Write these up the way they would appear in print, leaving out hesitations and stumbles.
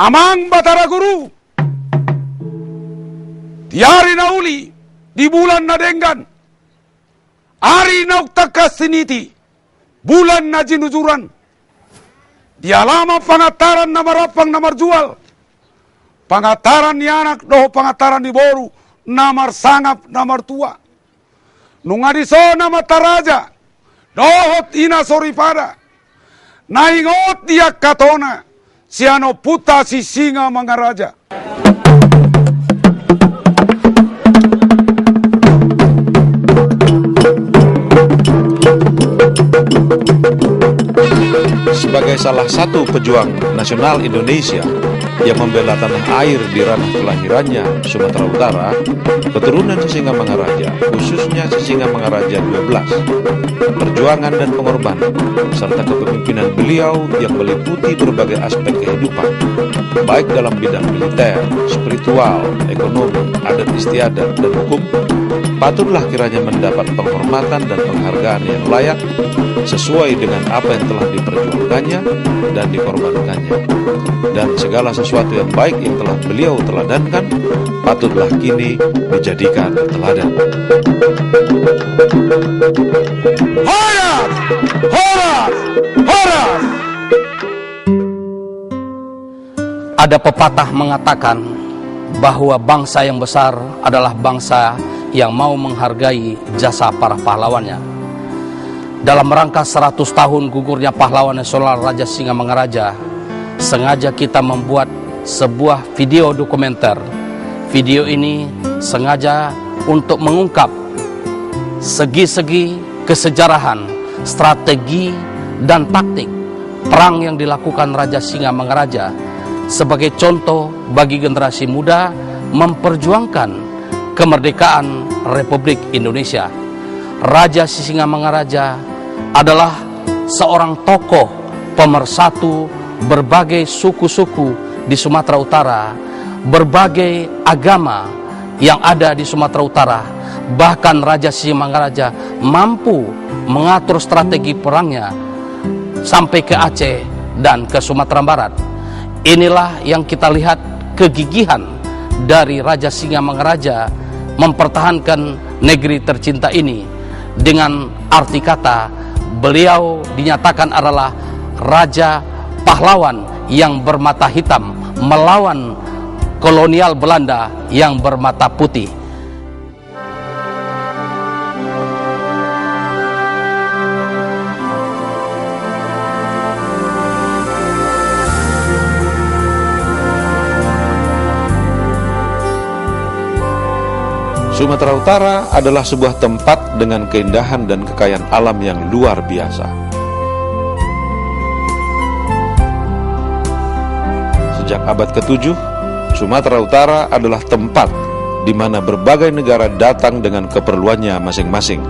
Amang Batara Guru, tiari nauli di bulan na denggan, ari na uktakas siniti, bulan na jinujuran, di alama pangataran na marapang na marjual, pangataran ni anak doh pangataran ni boru, na marsangap na martua, nungadiso na mataraja, dohot ina soripada, naingot dia katona, siano puta si singa mangaraja. Sebagai salah satu pejuang nasional Indonesia yang membela tanah air di ranah kelahirannya, Sumatera Utara, keturunan Sisingamangaraja, khususnya Sisingamangaraja 12, perjuangan dan pengorbanan, serta kepemimpinan beliau yang meliputi berbagai aspek kehidupan, baik dalam bidang militer, spiritual, ekonomi, adat istiadat, dan hukum, patutlah kiranya mendapat penghormatan dan penghargaan yang layak sesuai dengan apa yang telah diperjuangkannya dan dikorbankannya. Dan segala sesuatu yang baik yang telah beliau teladankan patutlah kini dijadikan teladan. Horas! Horas! Horas! Ada pepatah mengatakan bahwa bangsa yang besar adalah bangsa yang mau menghargai jasa para pahlawannya. Dalam rangka 100 tahun gugurnya pahlawan nasional Raja Sisingamangaraja, sengaja kita membuat sebuah video dokumenter. Video ini sengaja untuk mengungkap segi-segi kesejarahan, strategi, dan taktik perang yang dilakukan Raja Sisingamangaraja sebagai contoh bagi generasi muda memperjuangkan kemerdekaan Republik Indonesia. Raja Sisingamangaraja adalah seorang tokoh pemersatu berbagai suku-suku di Sumatera Utara, berbagai agama yang ada di Sumatera Utara. Bahkan Raja Sisingamangaraja mampu mengatur strategi perangnya sampai ke Aceh dan ke Sumatera Barat. Inilah yang kita lihat kegigihan dari Raja Sisingamangaraja mempertahankan negeri tercinta ini. Dengan arti kata, beliau dinyatakan adalah raja pahlawan yang bermata hitam melawan kolonial Belanda yang bermata putih. Sumatera Utara adalah sebuah tempat dengan keindahan dan kekayaan alam yang luar biasa. Sejak abad ke-7, Sumatera Utara adalah tempat di mana berbagai negara datang dengan keperluannya masing-masing.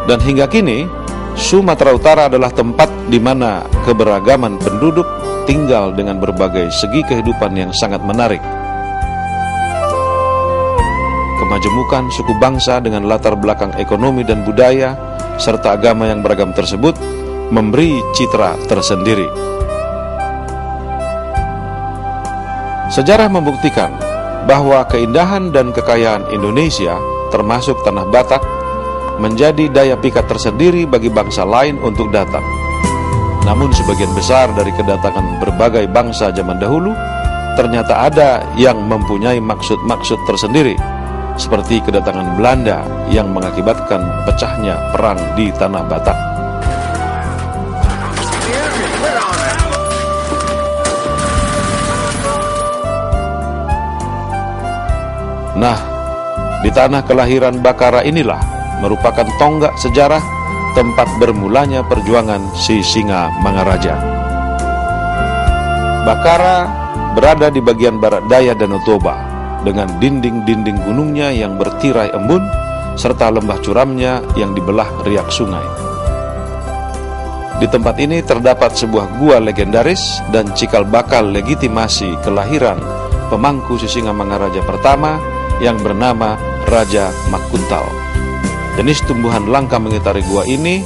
Dan hingga kini, Sumatera Utara adalah tempat di mana keberagaman penduduk tinggal dengan berbagai segi kehidupan yang sangat menarik. Kemajemukan suku bangsa dengan latar belakang ekonomi dan budaya serta agama yang beragam tersebut memberi citra tersendiri. Sejarah membuktikan bahwa keindahan dan kekayaan Indonesia, termasuk tanah Batak, menjadi daya pikat tersendiri bagi bangsa lain untuk datang. Namun sebagian besar dari kedatangan berbagai bangsa zaman dahulu ternyata ada yang mempunyai maksud-maksud tersendiri, seperti kedatangan Belanda yang mengakibatkan pecahnya perang di tanah Batak. Nah, di tanah kelahiran Bakara inilah merupakan tonggak sejarah tempat bermulanya perjuangan Sisingamangaraja. Bakara berada di bagian barat daya Danau Toba dengan dinding-dinding gunungnya yang bertirai embun serta lembah curamnya yang dibelah riak sungai. Di tempat ini terdapat sebuah gua legendaris dan cikal bakal legitimasi kelahiran pemangku Sisingamangaraja pertama yang bernama Raja Makuntal. Jenis tumbuhan langka mengitari gua ini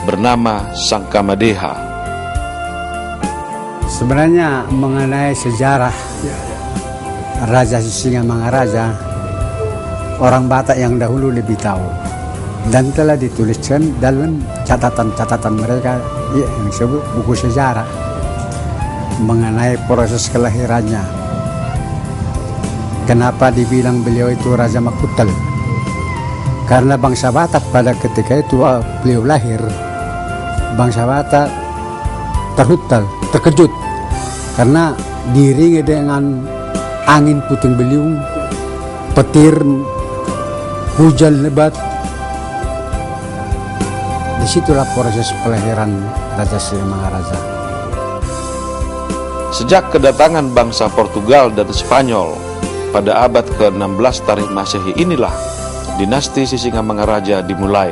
bernama Sangkamadeha. Sebenarnya mengenai sejarah Raja Sisingamangaraja, orang Batak yang dahulu lebih tahu dan telah dituliskan dalam catatan-catatan mereka yang disebut buku sejarah mengenai proses kelahirannya. Kenapa dibilang beliau itu Raja Makutal? Karena bangsa Batak pada ketika itu beliau lahir, bangsa Batak terkejut karena diiringi dengan angin puting beliung, petir, hujan lebat. Disitulah proses kelahiran Raja Sisingamangaraja. Sejak kedatangan bangsa Portugal dan Spanyol pada abad ke-16 Tarikh Masehi inilah dinasti Sisingamangaraja dimulai.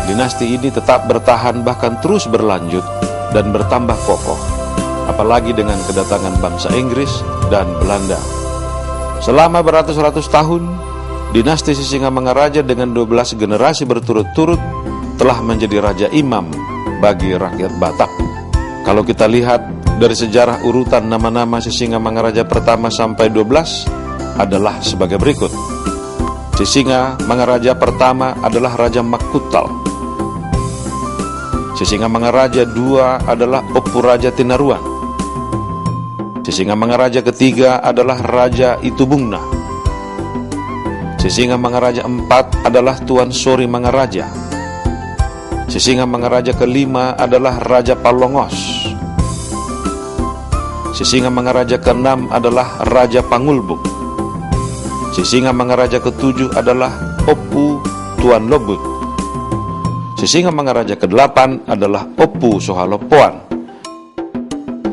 Dinasti ini tetap bertahan bahkan terus berlanjut dan bertambah kokoh, apalagi dengan kedatangan bangsa Inggris dan Belanda. Selama beratus-ratus tahun, dinasti Sisingamangaraja dengan 12 generasi berturut-turut telah menjadi raja imam bagi rakyat Batak. Kalau kita lihat dari sejarah urutan nama-nama Sisingamangaraja pertama sampai 12 adalah sebagai berikut. Sisingamangaraja pertama adalah Raja Makutal. Sisingamangaraja II adalah Opu Raja Tinaruan. Sisingamangaraja ketiga adalah Raja Itubungna. Sisingamangaraja IV adalah Tuan Sori Mangaraja. Sisingamangaraja kelima adalah Raja Palongos. Sisingamangaraja keenam adalah Raja Pangulbuk. Sisingamangaraja ketujuh adalah Opu Tuan Lobut. Sisingamangaraja ke-8 adalah Opu Sohalopoan.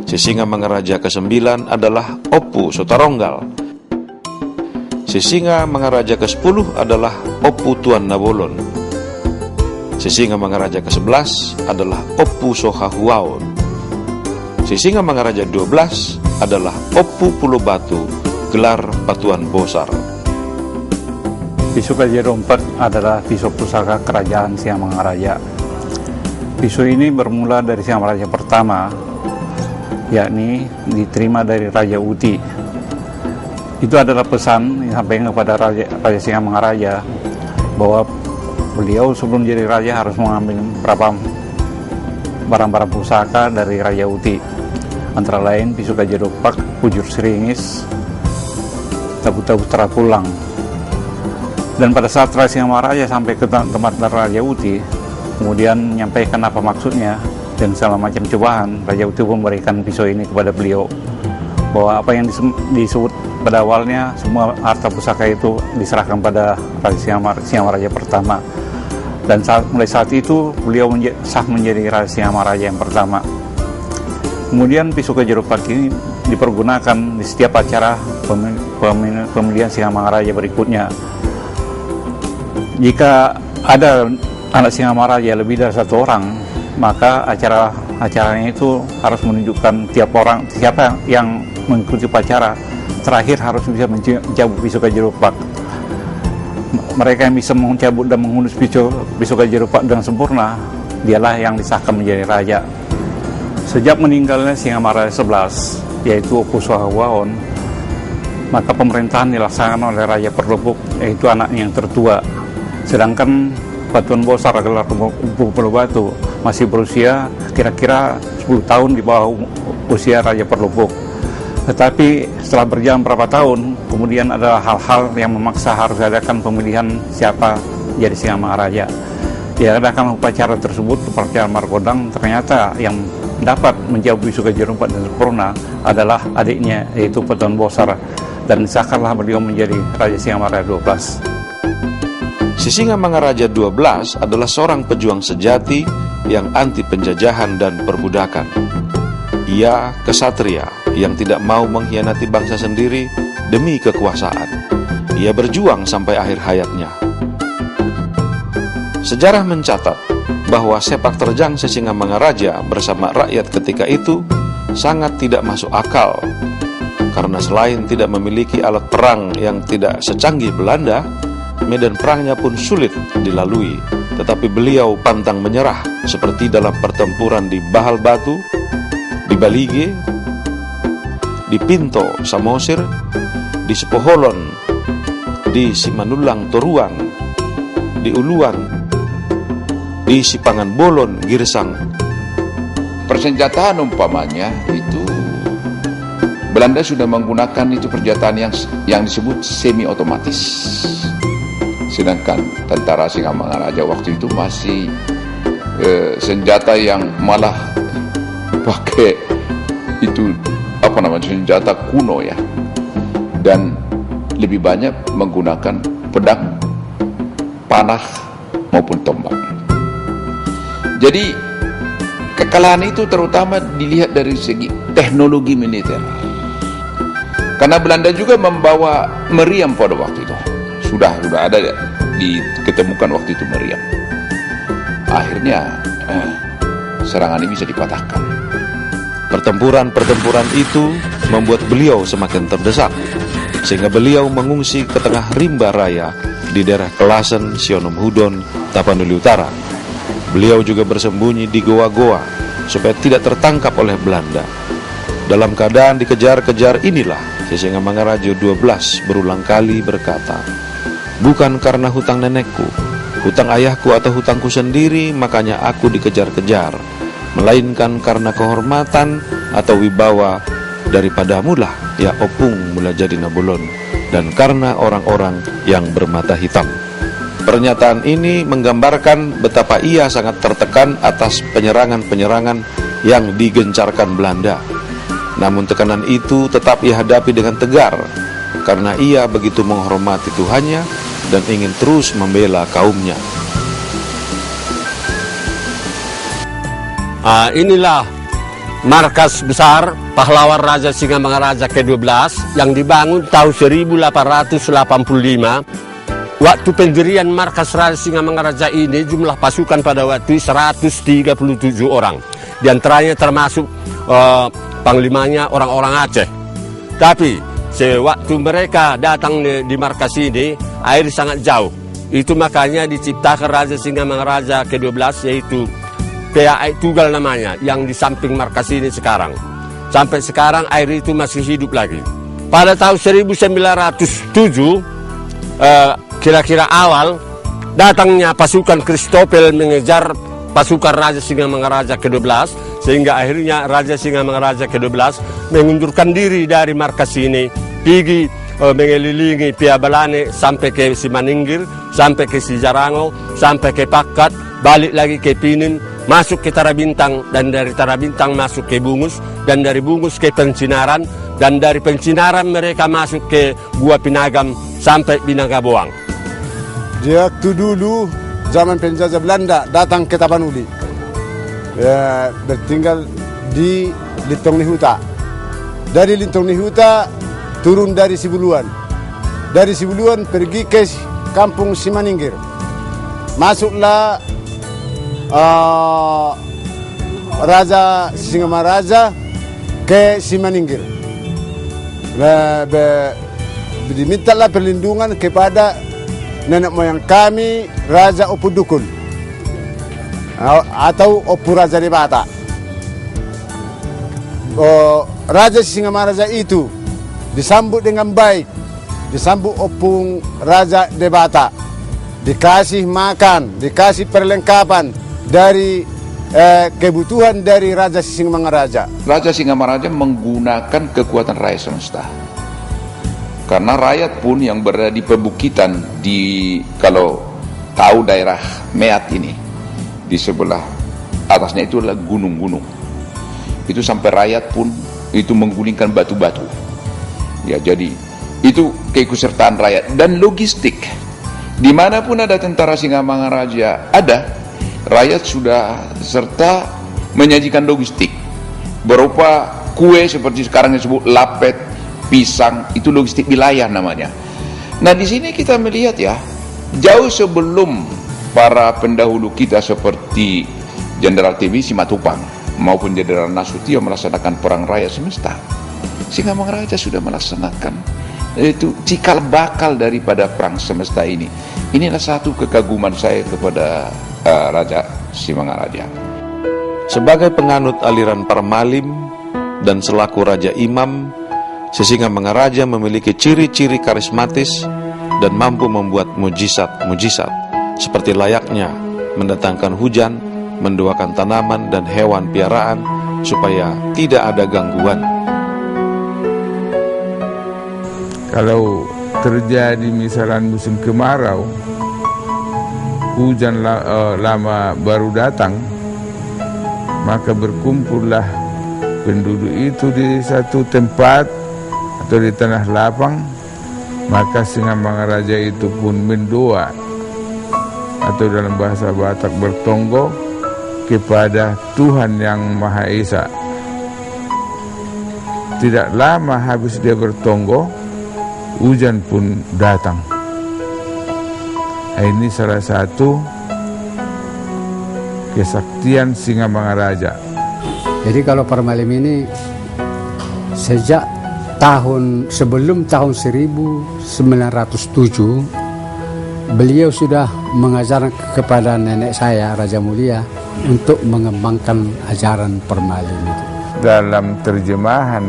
Sisingamangaraja ke-9 adalah Opu Sotaronggal. Sisingamangaraja ke-10 adalah Opu Tuan Nabolon. Sisingamangaraja ke-11 adalah Opu Sohahuaon. Sisingamangaraja 12 adalah Opu Pulau Batu, gelar Batuan Bosar. Pisu Kajero IV adalah pisu pusaka kerajaan Sisingamangaraja. Pisu ini bermula dari Sisingamangaraja pertama, yakni diterima dari Raja Uti. Itu adalah pesan yang disampaikan kepada Raja Sisingamangaraja bahwa beliau sebelum jadi raja harus mengambil beberapa barang-barang pusaka dari Raja Uti, antara lain pisu Kajero Pak, Pujur Seringis, tabu-tabu Terakulang. Dan pada saat Raja Sisingamangaraja sampai ke tempat Raja Uti, kemudian menyampaikan apa maksudnya dan segala macam cobaan, Raja Uti memberikan pisau ini kepada beliau, bahwa apa yang disebut pada awalnya semua harta pusaka itu diserahkan pada Raja Sisingamangaraja pertama. Dan mulai saat itu beliau sah menjadi Raja Sisingamangaraja yang pertama. Kemudian pisu Kajero Pak ini dipergunakan di setiap acara pemilihan Sisingamangaraja berikutnya. Jika ada anak Sisingamangaraja lebih dari satu orang, maka acaranya itu harus menunjukkan tiap orang, siapa yang mengikuti upacara terakhir harus bisa mencabut pisu Kajero Pak. Mereka yang bisa mencabut dan menghunus pisu Kajero Pak dengan sempurna, dialah yang disahkan menjadi raja. Sejak meninggalnya Sisingamangaraja 11, yaitu Opu Sohahuaon, maka pemerintahan dilaksanakan oleh Raja Perlubuk, yaitu anaknya yang tertua. Sedangkan Batuan Bosar gelar Opu Pulau Batu masih berusia kira-kira 10 tahun di bawah usia Raja Perlubuk. Tetapi setelah berjalan beberapa tahun, kemudian ada hal-hal yang memaksa harus adakan pemilihan siapa jadi Sisingamangaraja. Diadakan upacara tersebut, upacara Markodang, ternyata yang dapat menjawab pisu Kajero IV dan sempurna adalah adiknya, yaitu Batuan Bosar, dan disahkanlah beliau menjadi Raja Sisingamangaraja 12. Sisingamangaraja 12 adalah seorang pejuang sejati yang anti penjajahan dan perbudakan. Ia kesatria yang tidak mau mengkhianati bangsa sendiri demi kekuasaan. Ia berjuang sampai akhir hayatnya. Sejarah mencatat bahwa sepak terjang Sisingamangaraja bersama rakyat ketika itu sangat tidak masuk akal, karena selain tidak memiliki alat perang yang tidak secanggih Belanda, medan perangnya pun sulit dilalui. tetapi beliau pantang menyerah, seperti dalam pertempuran di Bahal Batu, di Balige, di Pinto Samosir, di Sepoholon, di Simanulang Toruang, di Uluan, di Sipangan Bolon Girsang. Persenjataan umpamanya itu Belanda sudah menggunakan itu persenjataan yang disebut semi otomatis, sedangkan tentara Singamangaraja waktu itu masih senjata yang malah pakai itu senjata kuno ya, dan lebih banyak menggunakan pedang, panah maupun tombak. Jadi kekalahan itu terutama dilihat dari segi teknologi militer, karena Belanda juga membawa meriam pada waktu itu. Sudah ada diketemukan waktu itu meriam. Akhirnya serangan ini bisa dipatahkan. Pertempuran itu membuat beliau semakin terdesak, sehingga beliau mengungsi ke tengah rimba raya di daerah Kelasen, Sionom Hudon, Tapanuli Utara. Beliau juga bersembunyi di goa-goa supaya tidak tertangkap oleh Belanda. Dalam keadaan dikejar-kejar inilah Sisingamangaraja 12 berulang kali berkata, "Bukan karena hutang nenekku, hutang ayahku atau hutangku sendiri makanya aku dikejar-kejar, melainkan karena kehormatan atau wibawa daripadamu lah ya opung mula jadi Nabulon, dan karena orang-orang yang bermata hitam." Pernyataan ini menggambarkan betapa ia sangat tertekan atas penyerangan-penyerangan yang digencarkan Belanda. Namun tekanan itu tetap ia hadapi dengan tegar, karena ia begitu menghormati Tuhannya dan ingin terus membela kaumnya. Inilah markas besar pahlawan Raja Singamangaraja ke-12 yang dibangun tahun 1885. Waktu pendirian markas Raja Singamangaraja ini jumlah pasukan pada waktu 137 orang. Di antaranya termasuk panglimanya orang-orang Aceh. Tapi sewaktu mereka datang di markas ini, air sangat jauh. Itu makanya diciptakan Raja Singamangaraja ke-12, yaitu PAI Tugal namanya, yang di samping markas ini sekarang. Sampai sekarang air itu masih hidup lagi. Pada tahun 1907, kira-kira awal, datangnya pasukan Kristopel mengejar pasukan Raja Singamangaraja ke-12, sehingga akhirnya Raja Singamangaraja ke-12 mengundurkan diri dari markas ini, pergi mengelilingi Piabalane sampai ke Simaningir, sampai ke Sijarango, sampai ke Pakat, balik lagi ke Pinin, masuk ke Tarabintang, dan dari Tarabintang masuk ke Bungus, dan dari Bungus ke Pencinaran, dan dari Pencinaran mereka masuk ke Gua Pinagam sampai Binagaboang. Di waktu dulu zaman penjajah Belanda datang ke Tapanuli, bertinggal di Lintong Nihuta. Dari Lintong Nihuta turun dari Sibuluan. Dari Sibuluan pergi ke kampung Simaningir. Masuklah Raja Singamangaraja ke Simaningir. Dimintalah perlindungan kepada nenek moyang kami, Raja Opu Dukun atau Opu Raja Debata. Raja Singamangaraja itu disambut dengan baik, disambut Opung Raja Debata, dikasih makan, dikasih perlengkapan dari kebutuhan dari Raja Singamangaraja. Raja Singamangaraja menggunakan kekuatan rakyat semesta. Karena rakyat pun yang berada di perbukitan, kalau tahu daerah Meat ini, di sebelah atasnya itu adalah gunung-gunung. Itu sampai rakyat pun itu menggulingkan batu-batu. Ya, jadi itu keikutsertaan rakyat dan logistik. Dimanapun ada tentara Singamangaraja ada, rakyat sudah serta menyajikan logistik berupa kue seperti sekarang disebut lapet, pisang, itu logistik wilayah namanya. Nah, di sini kita melihat ya, jauh sebelum para pendahulu kita seperti Jenderal TB Simatupang maupun Jenderal Nasution melaksanakan perang rakyat semesta, Singamangaraja sudah melaksanakan itu cikal bakal daripada perang semesta ini. Inilah satu kekaguman saya kepada Raja Simangaraja. Sebagai penganut aliran Parmalim dan selaku Raja Imam, Sisingamangaraja memiliki ciri-ciri karismatis dan mampu membuat mujizat-mujizat seperti layaknya mendatangkan hujan, mendoakan tanaman dan hewan piaraan supaya tidak ada gangguan. Kalau terjadi misalnya musim kemarau, hujan lama baru datang, maka berkumpullah penduduk itu di satu tempat atau di tanah lapang, maka Singamangaraja itu pun mendoa atau dalam bahasa Batak bertonggo kepada Tuhan yang Maha Esa. Tidak lama habis dia bertonggo, hujan pun datang. Ini salah satu kesaktian Singamangaraja. Jadi kalau Parmalim ini sejak sebelum tahun 1907 beliau sudah mengajar kepada nenek saya Raja Mulia untuk mengembangkan ajaran Parmalim itu. Dalam terjemahan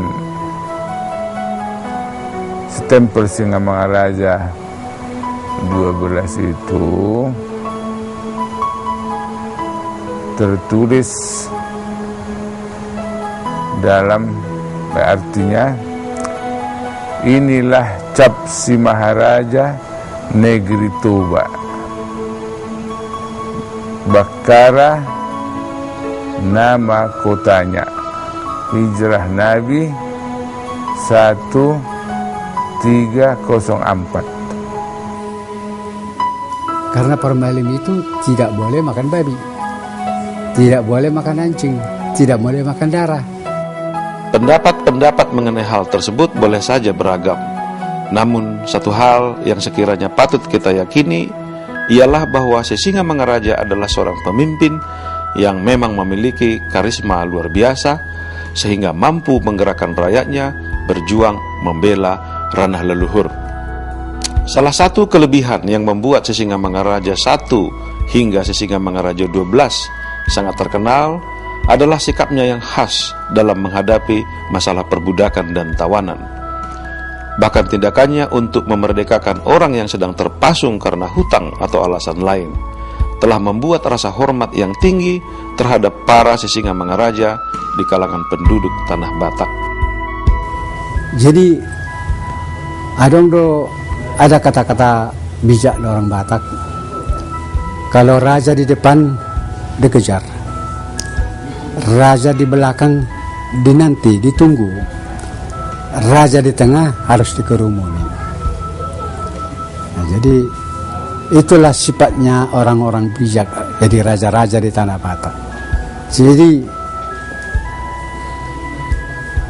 stempel Singamangaraja 12 itu tertulis dalam artinya, inilah cap si Maharaja negeri Toba, Bakara nama kotanya, hijrah Nabi 1304. Karena Parmalim itu tidak boleh makan babi, tidak boleh makan anjing, tidak boleh makan darah. Pendapat-pendapat mengenai hal tersebut boleh saja beragam. Namun satu hal yang sekiranya patut kita yakini ialah bahwa Sisingamangaraja adalah seorang pemimpin yang memang memiliki karisma luar biasa sehingga mampu menggerakkan rakyatnya berjuang membela ranah leluhur. Salah satu kelebihan yang membuat Sisingamangaraja 1 hingga Sisingamangaraja 12 sangat terkenal adalah sikapnya yang khas dalam menghadapi masalah perbudakan dan tawanan. Bahkan tindakannya untuk memerdekakan orang yang sedang terpasung karena hutang atau alasan lain telah membuat rasa hormat yang tinggi terhadap para Sisingamangaraja di kalangan penduduk tanah Batak. Jadi ada kata-kata bijak orang Batak. Kalau raja di depan dikejar, raja di belakang dinanti, ditunggu, raja di tengah harus dikerumuni. Nah, jadi itulah sifatnya orang-orang bijak, jadi raja-raja di tanah Batak. Jadi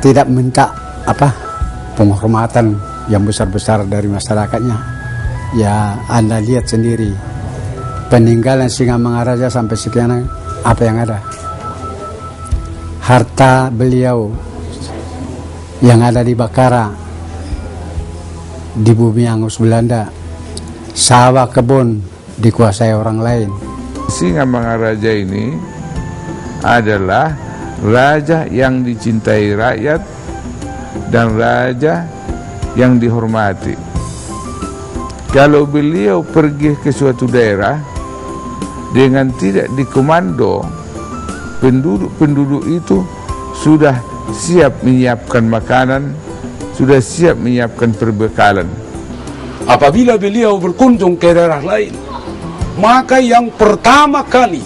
tidak minta penghormatan yang besar-besar dari masyarakatnya. Ya Anda lihat sendiri peninggalan Singamangaraja sampai sekian, apa yang ada. Harta beliau yang ada di Bakara, di bumi Angus Belanda, sawah kebun dikuasai orang lain. Singamangaraja ini adalah raja yang dicintai rakyat dan raja yang dihormati. Kalau beliau pergi ke suatu daerah dengan tidak dikomando, penduduk-penduduk itu sudah siap menyiapkan makanan, sudah siap menyiapkan perbekalan. Apabila beliau berkunjung ke daerah lain, maka yang pertama kali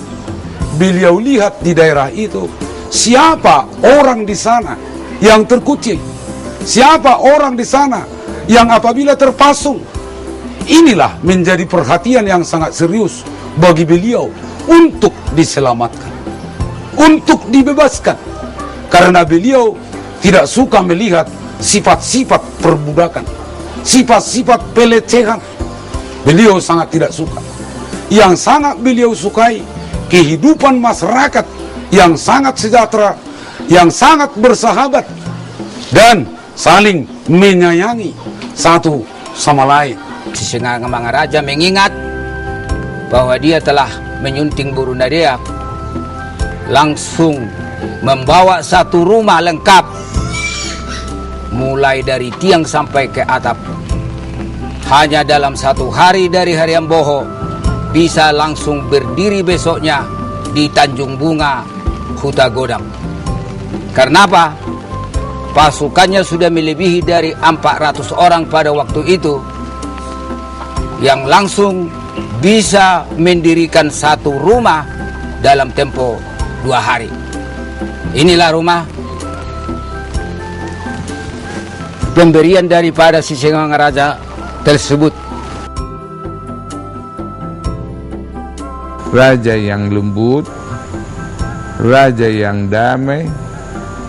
beliau lihat di daerah itu, siapa orang di sana yang terkucil, siapa orang di sana yang apabila terpasung. Inilah menjadi perhatian yang sangat serius bagi beliau untuk diselamatkan, untuk dibebaskan. Karena beliau tidak suka melihat sifat-sifat perbudakan, sifat-sifat pelecehan. Beliau sangat tidak suka. Yang sangat beliau sukai kehidupan masyarakat yang sangat sejahtera, yang sangat bersahabat dan saling menyayangi satu sama lain. Sisingamangaraja mengingat bahwa dia telah menyunting Borunda Deak, langsung membawa satu rumah lengkap, mulai dari tiang sampai ke atap. Hanya dalam 1 hari dari hari Amboho bisa langsung berdiri besoknya di Tanjung Bunga, Huta Godang. Karena apa? Pasukannya sudah melebihi dari 400 orang pada waktu itu, yang langsung bisa mendirikan satu rumah dalam tempo 2 hari. Inilah rumah pemberian daripada Sisingamangaraja tersebut. Raja yang lembut, raja yang damai,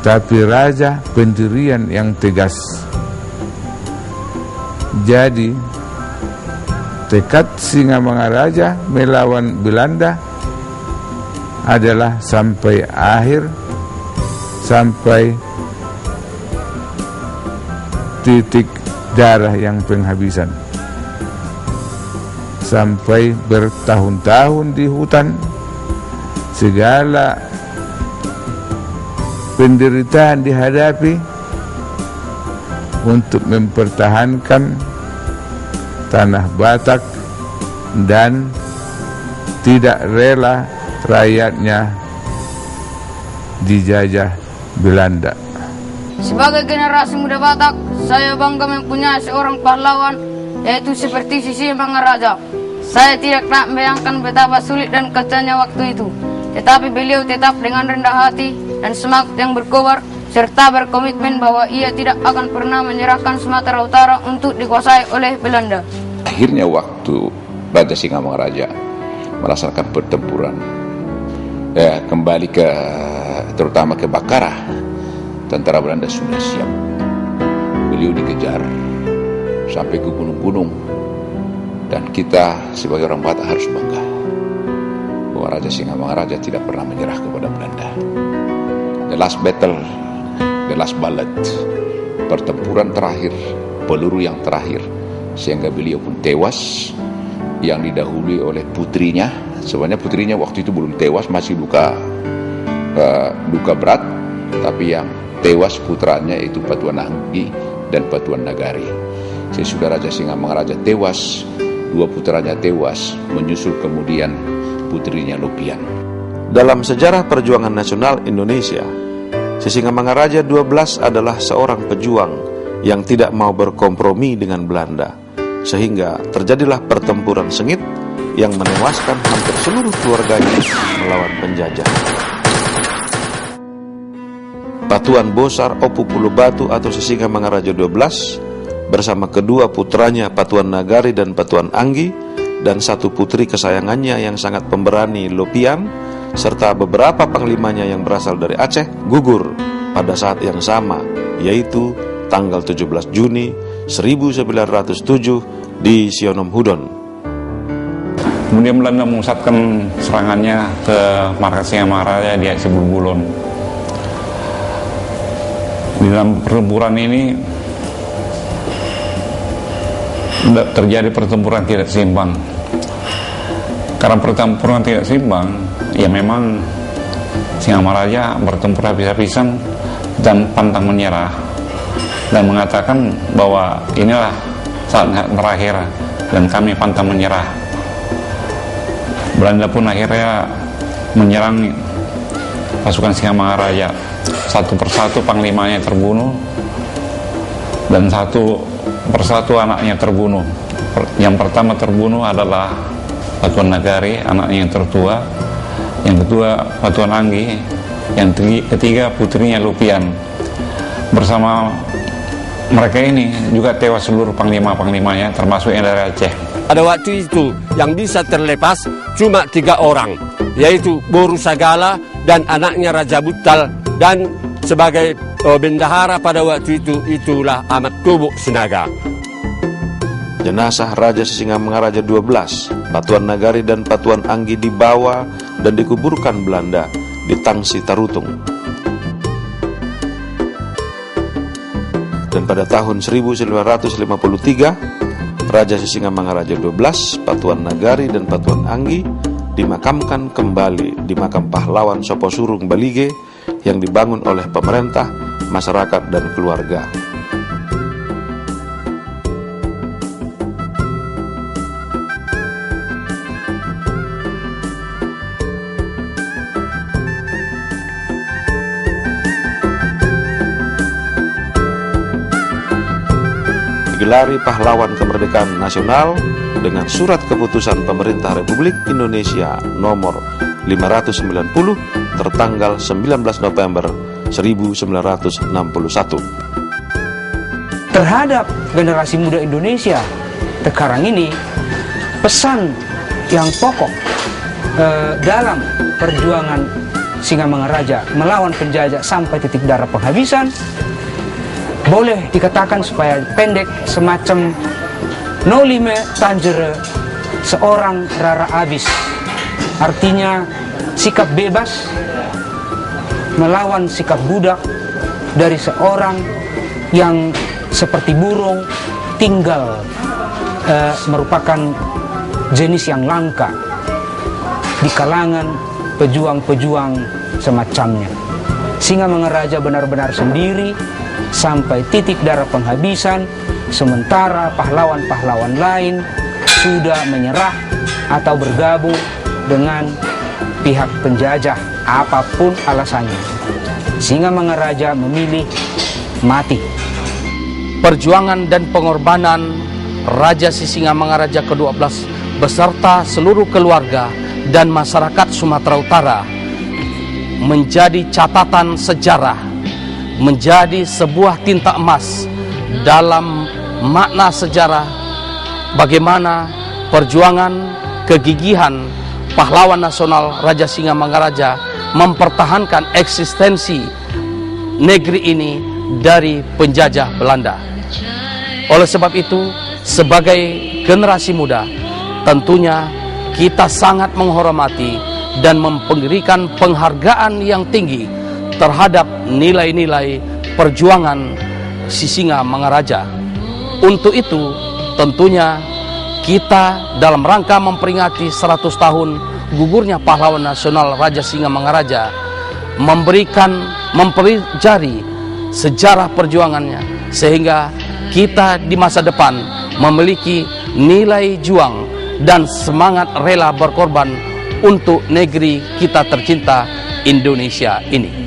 tapi raja pendirian yang tegas. Jadi tekad Singamangaraja melawan Belanda adalah sampai akhir, sampai titik darah yang penghabisan, sampai bertahun-tahun di hutan, segala penderitaan dihadapi untuk mempertahankan tanah Batak dan tidak rela rakyatnya dijajah Belanda. Sebagai generasi muda Batak, saya bangga mempunyai seorang pahlawan, yaitu seperti Sisingamangaraja. Saya tidak nak membayangkan betapa sulit dan kacanya waktu itu, tetapi beliau tetap dengan rendah hati dan semangat yang berkobar, serta berkomitmen bahwa ia tidak akan pernah menyerahkan Sumatera Utara untuk dikuasai oleh Belanda. Akhirnya waktu Raja Singamangaraja melaksanakan pertempuran kembali ke terutama ke Bakara, tentara Belanda sudah siap. Beliau dikejar sampai ke gunung-gunung, dan kita sebagai orang Batak harus bangga bahwa Raja Singamangaraja tidak pernah menyerah kepada Belanda. The last battle, the last ballad, pertempuran terakhir, peluru yang terakhir, sehingga beliau pun tewas, yang didahului oleh putrinya. Sebenarnya putrinya waktu itu belum tewas, masih luka berat, tapi yang tewas putranya itu Patuan Anggi dan Patuan Nagari. Sesudah Raja Singamangaraja tewas, 2 putranya tewas, menyusul kemudian putrinya Lopian. Dalam sejarah perjuangan nasional Indonesia, Sisingamangaraja 12 adalah seorang pejuang yang tidak mau berkompromi dengan Belanda, sehingga terjadilah pertempuran sengit yang menewaskan hampir seluruh keluarganya melawan penjajah. Patuan Bosar Opu Pulo Batu atau Sisingamangaraja 12 bersama kedua putranya Patuan Nagari dan Patuan Anggi, dan 1 putri kesayangannya yang sangat pemberani Lopian, serta beberapa panglimanya yang berasal dari Aceh, gugur pada saat yang sama, yaitu tanggal 17 Juni 1907 di Sionom Hudon. Kemudian Belanda memusatkan serangannya ke markas Singamangaraja di Aceh Bulbulon. Di dalam pertempuran ini terjadi pertempuran tidak seimbang. Karena pertempuran tidak seimbang, ya memang Singamangaraja bertempur habis-habisan dan pantang menyerah, dan mengatakan bahwa inilah saat terakhir dan kami pantang menyerah. Belanda pun akhirnya menyerang pasukan Singamangaraja. 1 persatu panglimanya terbunuh, dan 1 persatu anaknya terbunuh. Yang pertama terbunuh adalah Patuan Nagari, anaknya yang tertua. Yang kedua Patuan Anggi. Yang ketiga putrinya Lopian. Bersama mereka ini juga tewas seluruh panglima-panglimanya, termasuk yang dari Aceh. Pada waktu itu yang bisa terlepas cuma 3 orang, yaitu Boru Sagala dan anaknya Raja Butal, dan sebagai bendahara pada waktu itu itulah Ahmad Kubuk Sinaga. Jenazah Raja Sisingamangaraja 12, Patuan Nagari dan Patuan Anggi dibawa dan dikuburkan Belanda di Tangsi Tarutung. Dan pada tahun 1953, Raja Sisingamangaraja 12, Patuan Nagari dan Patuan Anggi dimakamkan kembali di makam pahlawan Soposurung Balige yang dibangun oleh pemerintah, masyarakat, dan keluarga. Digelari pahlawan kemerdekaan nasional dengan surat keputusan pemerintah Republik Indonesia nomor 590 tertanggal 19 November 1961. Terhadap generasi muda Indonesia sekarang ini, pesan yang pokok dalam perjuangan Singamangaraja melawan penjajah sampai titik darah penghabisan, boleh dikatakan supaya pendek semacam nolime tanjere seorang rara abis, artinya sikap bebas melawan sikap budak dari seorang yang seperti burung tinggal merupakan jenis yang langka di kalangan pejuang-pejuang semacamnya. Singamangaraja benar-benar sendiri sampai titik darah penghabisan, sementara pahlawan-pahlawan lain sudah menyerah atau bergabung dengan pihak penjajah apapun alasannya. Singamangaraja memilih mati. Perjuangan dan pengorbanan Raja Sisingamangaraja ke-12 beserta seluruh keluarga dan masyarakat Sumatera Utara menjadi catatan sejarah, menjadi sebuah tinta emas dalam makna sejarah bagaimana perjuangan kegigihan pahlawan nasional Raja Singamangaraja mempertahankan eksistensi negeri ini dari penjajah Belanda. Oleh sebab itu, sebagai generasi muda, tentunya kita sangat menghormati dan memberikan penghargaan yang tinggi terhadap nilai-nilai perjuangan Sisingamangaraja. Untuk itu, tentunya kita dalam rangka memperingati 100 tahun gugurnya pahlawan nasional Raja Singamangaraja mempelajari sejarah perjuangannya, sehingga kita di masa depan memiliki nilai juang dan semangat rela berkorban untuk negeri kita tercinta Indonesia ini.